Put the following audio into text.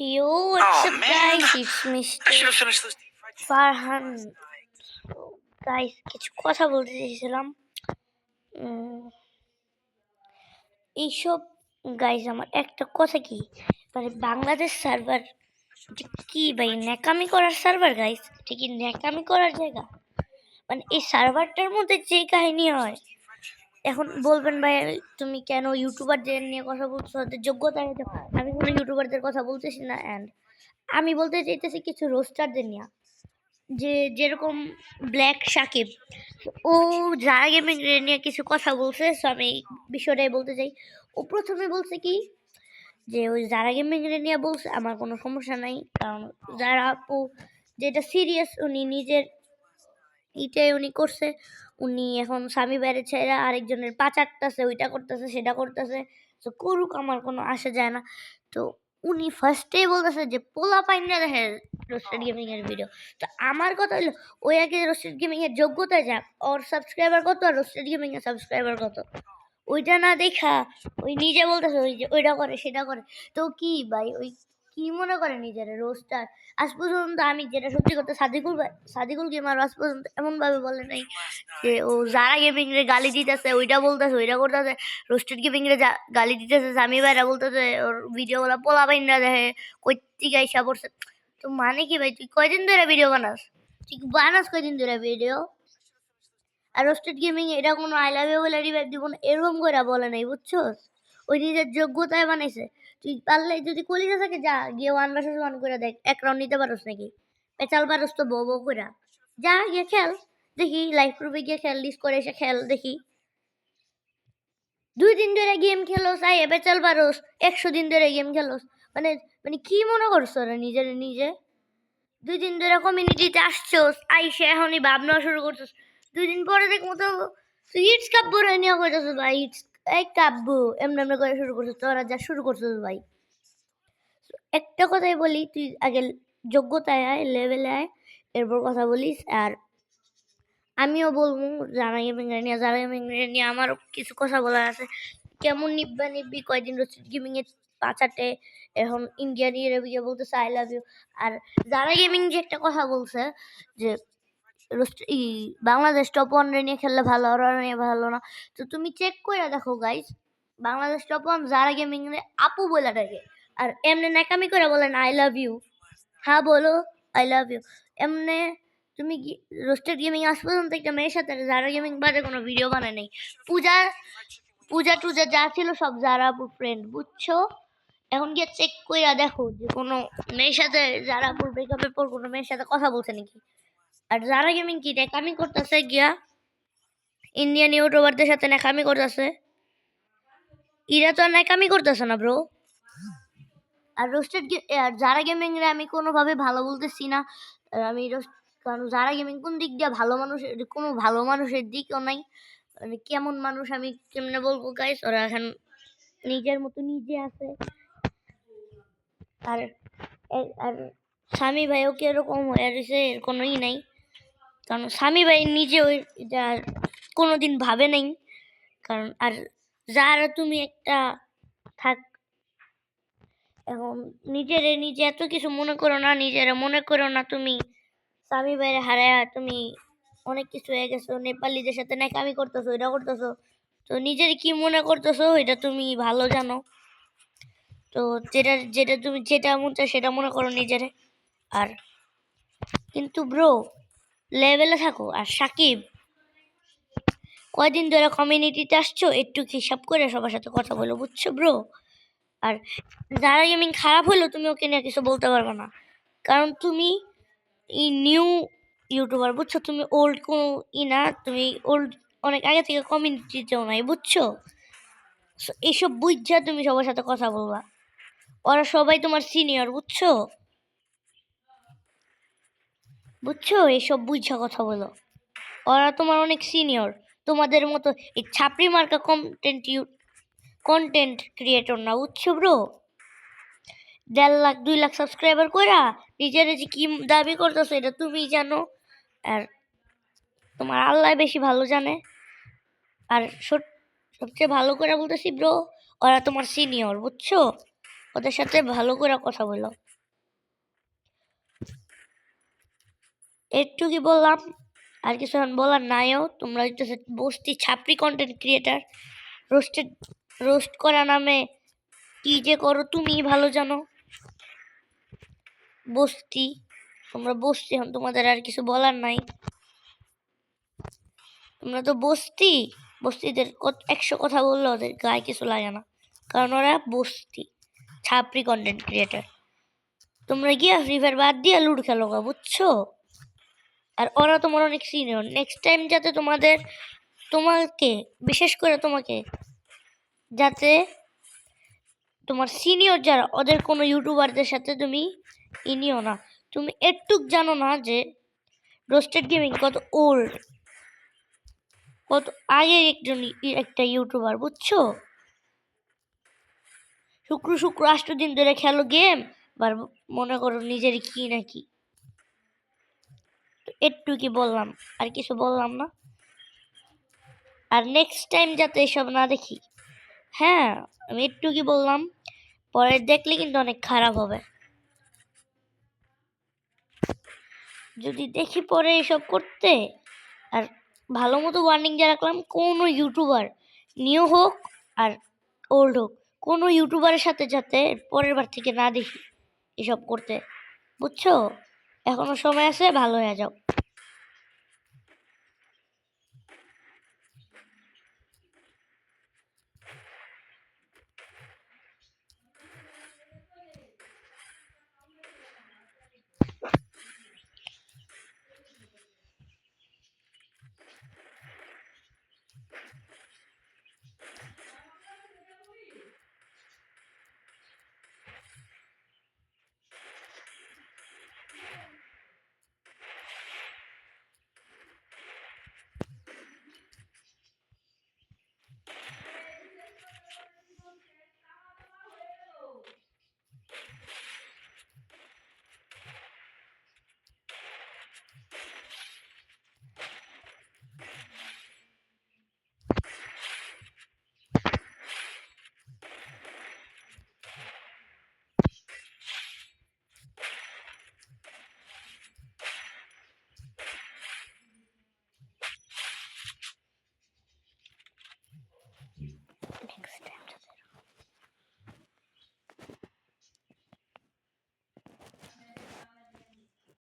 Yo, what's Oh up, man, guys? It's I Mr. should have finished this. Farhan. Guys, কিছু কথা বলতে চাইছিলাম। এইসব গাইজ আমার একটা কথা কি, মানে বাংলাদেশ সার্ভার কি ভাই ন্যাকামি করার সার্ভার গাইজ, ঠিকই ন্যাকামি করার জায়গা। মানে এই সার্ভারটার মধ্যে যে কাহিনী হয়, এখন বলবেন ভাই তুমি কেন ইউটিউবারদের নিয়ে কথা বলছো, ওদের যোগ্যতা নিয়ে? আমি কোনো ইউটিউবারদের কথা বলতেছি না, অ্যান্ড আমি বলতে চাইতেছি কিছু রোস্টারদের নিয়ে, যেরকম ব্ল্যাক সাকিব, ও যারা গেমিং নিয়ে কিছু কথা বলছে। সো আমি এই বিষয়টাই বলতে চাই। ও প্রথমে বলছে কি, যে ওই যারা গেমিং নিয়ে বলছে আমার কোনো সমস্যা নাই, কারণ যারা আপু যেটা সিরিয়াস উনি নিজের ইটাই উনি করছে। উনি এখন স্বামী বাইরে ছেড়ে আরেকজনের পা চাটতেছে, ওইটা করতেছে সেটা করতেছে, তো করুক, আমার কোনো আসে যায় না। তো উনি ফার্স্টেই বলতেছে যে পোলা পাইন না দেখে রোস্টেড গেমিং এর ভিডিও। তো আমার কথা হলো, ওই আগে রোস্টেড গেমিং এর যোগ্যতা যাক, ওর সাবস্ক্রাইবার কত আর রোস্টেড গেমিং এর সাবস্ক্রাইবার কত, ওইটা না দেখা ওই নিজে বলতেছে ওই যে ওইটা করে সেটা করে। তো কি ভাই, ওই কি মনে করে নিজের রোস্টার? আজ পর্যন্ত আমি যেটা সত্যি কথা, সাদিকুল গেমার আজ পর্যন্ত এমন ভাবে বলে নাই যে ও যারা গেমিং রে গালি দিতেছে, ওইটা বলতেছে ওইটা করতেছে, রোস্টেড গেমিং রে গালি দিতেছে, স্বামী ভাইরা বলতেছে ওর ভিডিও গুলা পোলা বাইনা দেখে কইতি গাইসা পড়ছে। তো মানে কি ভাই, তুই কয়দিন ধরে ভিডিও বানাস? তুই বানাস কয়দিন ধরে ভিডিও? আর রোস্টেড গেমিং এটা কোনো আই লাভ ইউ বলে রিভাইভ দিব না এরকম করে বলে নাই, বুঝছস? ওই নিজের যোগ্যতায় বানাইছে। তুই পারলে যদি কলিজা থাকে যা গিয়ে 1 vs 1 করে দেখ, এক রাউন্ড নিতে পারোস নাকি? পেঁচাল পারোস তো বউ বউ করে, যা গিয়ে খেল দেখি, লাইফ প্রুফে গিয়ে খেল, লিস্ট করে এসে খেল দেখি। 2 দিন ধরে গেম খেলোস, আই পেঁচাল পারোস, 100 দিন ধরে গেম খেলোস। মানে মানে কি মনে করছো রে নিজের নিজে? 2 দিন ধরে কমিউনিটিতে আসছোস, আইসে এখনই ভাবনা শুরু করছোস, 2 দিন পরে দেখবো তো তুই ইটস কাব্য নিয়ে কইতেছিস ভাই, ইটস এই কাব্য এমনি এমনি করে শুরু করছিস, তোরা যা শুরু করছিস ভাই। একটা কথাই বলি, তুই আগে যোগ্যতায় আয়, লেভেলে আয়, এরপর কথা বলিস। আর আমিও বলবো যারা গেমিং নিয়ে আমারও কিছু কথা বলার আছে। কেমন নিব্বি কয়দিন রোস্টেড গেমিং এর পাচাটে, এখন ইন্ডিয়ান ইয়ে বলতেছে আই লাভ ইউ। আর যারা গেমিং যে একটা কথা বলছে যে বাংলাদেশ টপ 1 নিয়ে খেললে ভালো, ওরা নিয়ে ভালো না। তো তুমি চেক করে দেখো গাইজ, বাংলাদেশ টপ 1 যারা গেমিং আপু বলে ডাকে, আর এমনি ন্যাকামি করে বলেন আই লাভ ইউ। হ্যাঁ বলো আই লাভ ইউ এমনে। তুমি রোস্টেড গেমিং আজ পর্যন্ত একটা মেয়ের সাথে যারা গেমিং বাদে কোনো ভিডিও বানায় নাই। পূজা পূজা টুজা যা ছিল সব যারা আপুর ফ্রেন্ড, বুঝছো? এখন গিয়ে চেক কইরা দেখো যে কোনো মেয়ের সাথে যারা আপুর ব্রেকআপের পর কোনো মেয়ের সাথে কথা বলছে নাকি। আর যারা গেমিং কি ন্যাকামি করতেছে গিয়া ইন্ডিয়ান ইউটিউবারদের সাথে ন্যাকামি করতেছে, এরা তো আর ন্যাকামি করতেছে না ব্রো। আর রোস্টেড আর যারা গেমিং রে আমি কোনোভাবে ভালো বলতেছি না। আমি কারণ যারা গেমিং কোন দিক দিয়ে ভালো মানুষ, কোনো ভালো মানুষের দিকও নাই। মানে কেমন মানুষ আমি কেমনে বলবো গাইস, ওরা এখন নিজের মতো নিজে আছে। আর আর স্বামী ভাইও কি এরকম হয়ে রয়েছে, এর কোনোই নাই। কারণ স্বামী ভাই নিজে ওই এটা কোনোদিন ভাবে নাই। কারণ আর যারা তুমি একটা থাক, এখন নিজে এত কিছু মনে করো না, নিজেরা মনে করো না তুমি স্বামী বাইরে হারায় তুমি অনেক কিছু হয়ে গেছো, নেপালিদের সাথে ন্যাকামি করতেছো, এটা করতেছো। তো নিজের কি মনে করতেছো এটা তুমি ভালো জানো। তো যেটা যেটা তুমি যেটা মন চায় সেটা মনে করো নিজেরে। আর কিন্তু ব্রো লেভেলে থাকো। আর সাকিব, কয়দিন ধরে কমিউনিটিতে আসছো, একটু হিসাব করে সবার সাথে কথা বলো, বুঝছো ব্রো? আর যারা গেমিং খারাপ হলো তুমি ওকে নিয়ে কিছু বলতে পারবে না, কারণ তুমি এই নিউ ইউটিউবার, বুঝছো? তুমি ওল্ড কোনো না, তুমি ওল্ড অনেক আগে থেকে কমিউনিটিতেও নাই, বুঝছো? এইসব বুঝছা তুমি সবার সাথে কথা বলবা, ওরা সবাই তোমার সিনিয়র, বুঝছো? বুঝছো এইসব বুঝছা কথা বলো, ওরা তোমার অনেক সিনিয়র। তোমাদের মতো এই ছাপড়ি মার্কা কন্টেন্ট ক্রিয়েটর না, বুঝছো ব্রো? 1.5 লাখ 2 লাখ সাবস্ক্রাইবার কইরা নিজের যে কি দাবি করতেছো এটা তুমি জানো, আর তোমার আল্লাহ বেশি ভালো জানে। আর সবচেয়ে ভালো করে বলতেছি ব্রো, ওরা তোমার সিনিয়র, বুঝছো? ওদের সাথে ভালো করে কথা বলো। একটু কি বললাম, আর কিছু এখন বলার নাইও। তোমরা হইতেছে বস্তি ছাপরি কন্টেন্ট ক্রিয়েটার, রোস্ট করা নামে কি যে করো তুমি ভালো জানো। বস্তি, তোমরা বস্তি, এখন তোমাদের আর কিছু বলার নাই। তোমরা তো বস্তিদের 100 কথা বললে ওদের গায়ে কিছু লাগে না, কারণ ওরা বস্তি ছাপরি কন্টেন্ট ক্রিয়েটার। তোমরা গিয়া ফ্রি ফায়ার বাদ দিয়া লুড খেলো গা, বুঝছো? আর ওরা তোমার অনেক সিনিয়র। নেক্সট টাইম যাতে তোমাকে বিশেষ করে তোমাকে যাতে তোমার সিনিয়র যারা ওদের কোনো ইউটিউবারদের সাথে তুমি নিও না। তুমি একটুক জানো না যে রোস্টেড গেমিং কত ওল্ড, কত আগের একটা ইউটিউবার, বুঝছো? শুক্র 8 দিন ধরে খেলো গেম, আর মনে করো নিজের কি নাকি। একটু কি বললাম, আর কিছু বললাম না। আর নেক্সট টাইম যাতে এসব না দেখি। হ্যাঁ, আমি একটু কি বললাম, পরে দেখলে কিন্তু অনেক খারাপ হবে। যদি দেখি পরে এসব করতে, আর ভালো মতো ওয়ার্নিং যা রাখলাম, কোনো ইউটিউবার নিউ হোক আর ওল্ড হোক, কোনো ইউটিউবারের সাথে যাতে পরের বার থেকে না দেখি এসব করতে, বুঝছো? এখনো সময় আছে, ভালো হয়ে যাও।